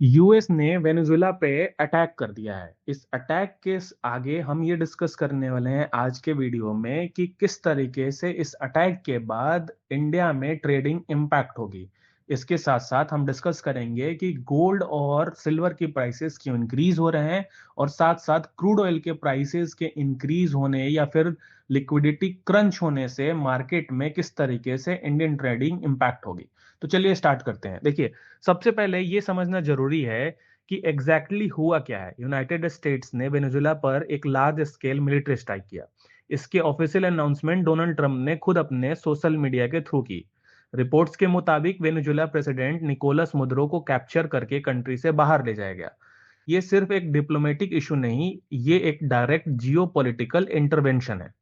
US ने Venezuela पे attack कर दिया है। इस अटैक के आगे हम ये डिस्कस करने वाले हैं आज के वीडियो में कि किस तरीके से इस अटैक के बाद इंडिया में ट्रेडिंग इम्पैक्ट होगी। इसके साथ साथ हम डिस्कस करेंगे कि गोल्ड और सिल्वर की प्राइसेस क्यों इंक्रीज हो रहे हैं और साथ साथ क्रूड ऑयल के प्राइसेस के इंक्रीज होने या फिर लिक्विडिटी क्रंच होने से मार्केट में किस तरीके से इंडियन ट्रेडिंग इम्पैक्ट होगी। तो चलिए स्टार्ट करते हैं। देखिए, सबसे पहले ये समझना जरूरी है कि एग्जैक्टली हुआ क्या है। यूनाइटेड स्टेट्स ने वेनेजुएला पर एक लार्ज स्केल मिलिट्री स्ट्राइक किया। इसके ऑफिशियल अनाउंसमेंट डोनाल्ड ट्रंप ने खुद अपने सोशल मीडिया के थ्रू की। रिपोर्ट्स के मुताबिक वेनेजुएला प्रेसिडेंट निकोलस मुद्रो को कैप्चर करके कंट्री से बाहर ले जाया गया। ये सिर्फ एक डिप्लोमेटिक इशू नहीं, ये एक डायरेक्ट जियो पॉलिटिकल इंटरवेंशन है।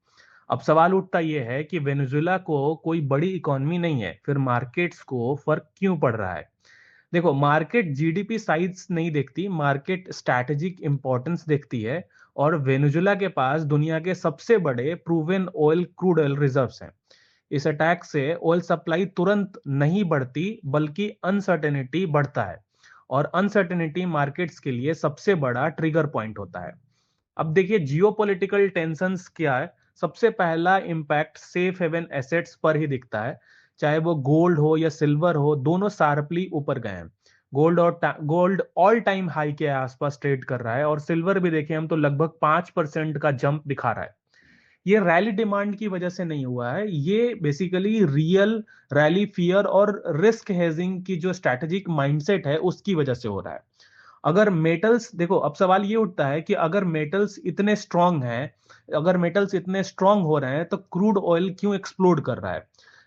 अब सवाल उठता यह है कि वेनेजुएला को कोई बड़ी इकोनॉमी नहीं है, फिर मार्केट्स को फर्क क्यों पड़ रहा है। देखो, मार्केट जीडीपी साइज नहीं देखती, मार्केट स्ट्रैटेजिक इंपॉर्टेंस देखती है। और वेनेजुएला के पास दुनिया के सबसे बड़े proven oil crude oil reserves हैं। इस अटैक से ऑयल सप्लाई तुरंत नहीं बढ़ती, बल्कि अनसर्टेनिटी बढ़ता है। और अनसर्टेनिटी मार्केट्स के लिए सबसे बड़ा ट्रिगर पॉइंट होता है। अब देखिए, जियोपॉलिटिकल टेंशंस क्या है। सबसे पहला इंपैक्ट सेफ हेवन एसेट्स पर ही दिखता है। चाहे वो गोल्ड हो या सिल्वर हो, दोनों शार्पली ऊपर गए हैं। गोल्ड ऑल टाइम हाई के आसपास ट्रेड कर रहा है और सिल्वर भी देखें हम तो लगभग 5% का जंप दिखा रहा है। ये रैली डिमांड की वजह से नहीं हुआ है, ये बेसिकली रियल रैली फियर और रिस्क हेजिंग की जो स्ट्रैटेजिक माइंडसेट है उसकी वजह से हो रहा है। अगर मेटल्स देखो, अब सवाल ये उठता है कि अगर मेटल्स इतने स्ट्रांग हैं, अगर मेटल्स इतने स्ट्रांग हो रहे हैं तो क्रूड ऑयल क्यों एक्सप्लोड कर रहा है।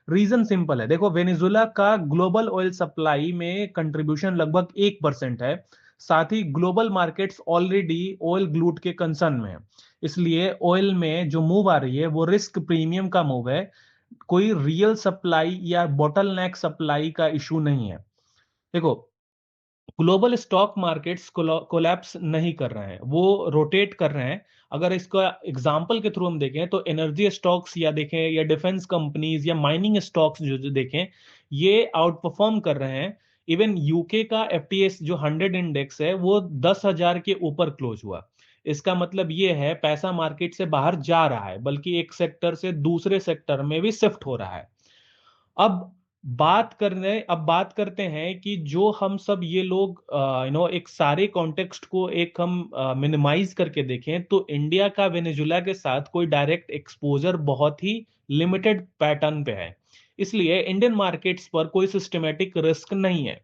रीजन सिंपल है। देखो, वेनेजुएला का ग्लोबल ऑयल सप्लाई में कंट्रीब्यूशन लगभग 1% है। साथ ही global markets already oil glut के कंसर्न में है। इसलिए ऑयल में जो मूव आ रही है वो रिस्क प्रीमियम का मूव है, कोई रियल सप्लाई या बॉटल नेक सप्लाई का इशू नहीं है। देखो, ग्लोबल स्टॉक मार्केट्स कोलैप्स नहीं कर रहे हैं, वो रोटेट कर रहे हैं। अगर इसका एग्जांपल के थ्रू हम देखें तो एनर्जी स्टॉक्स या देखें या डिफेंस कंपनीज या माइनिंग स्टॉक्स जो देखें, ये आउट परफॉर्म कर रहे हैं। इवन यूके का एफटीएस जो 100 इंडेक्स है वो 10,000 के ऊपर क्लोज हुआ। इसका मतलब ये है पैसा मार्केट से बाहर जा रहा है, बल्कि एक सेक्टर से दूसरे सेक्टर में भी शिफ्ट हो रहा है। अब बात करते हैं कि जो हम सब ये लोग एक सारे कॉन्टेक्स्ट को एक हम मिनिमाइज करके देखें तो इंडिया का वेनेजुएला के साथ कोई डायरेक्ट एक्सपोजर बहुत ही लिमिटेड पैटर्न पे है। इसलिए इंडियन मार्केट्स पर कोई सिस्टमेटिक रिस्क नहीं है।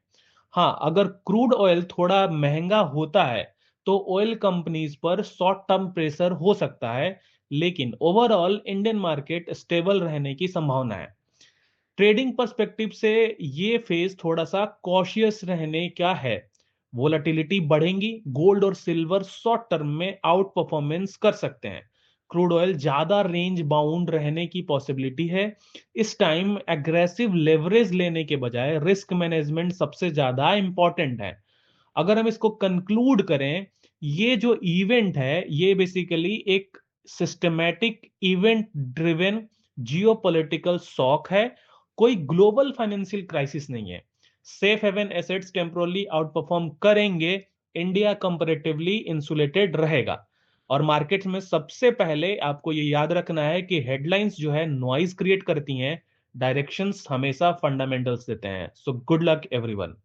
हाँ, अगर क्रूड ऑयल थोड़ा महंगा होता है तो ऑयल कंपनीज पर शॉर्ट टर्म प्रेशर हो सकता है, लेकिन ओवरऑल इंडियन मार्केट स्टेबल रहने की संभावना है। ट्रेडिंग पर्सपेक्टिव से ये फेज थोड़ा सा कॉशियस रहने का है। वोलेटिलिटी बढ़ेंगी, गोल्ड और सिल्वर शॉर्ट टर्म में आउट परफॉर्मेंस कर सकते हैं। क्रूड ऑयल ज्यादा रेंज बाउंड रहने की पॉसिबिलिटी है। इस टाइम एग्रेसिव लेवरेज लेने के बजाय रिस्क मैनेजमेंट सबसे ज्यादा इंपॉर्टेंट है। अगर हम इसको कंक्लूड करें, ये जो इवेंट है ये बेसिकली एक systematic event driven geopolitical shock है, कोई ग्लोबल फाइनेंशियल क्राइसिस नहीं है। Safe haven assets temporally outperform करेंगे, इंडिया कंपैरेटिवली इंसुलेटेड रहेगा। और मार्केट में सबसे पहले आपको ये याद रखना है कि हेडलाइंस जो है नॉइज क्रिएट करती हैं, डायरेक्शंस हमेशा फंडामेंटल्स देते हैं। So good luck everyone.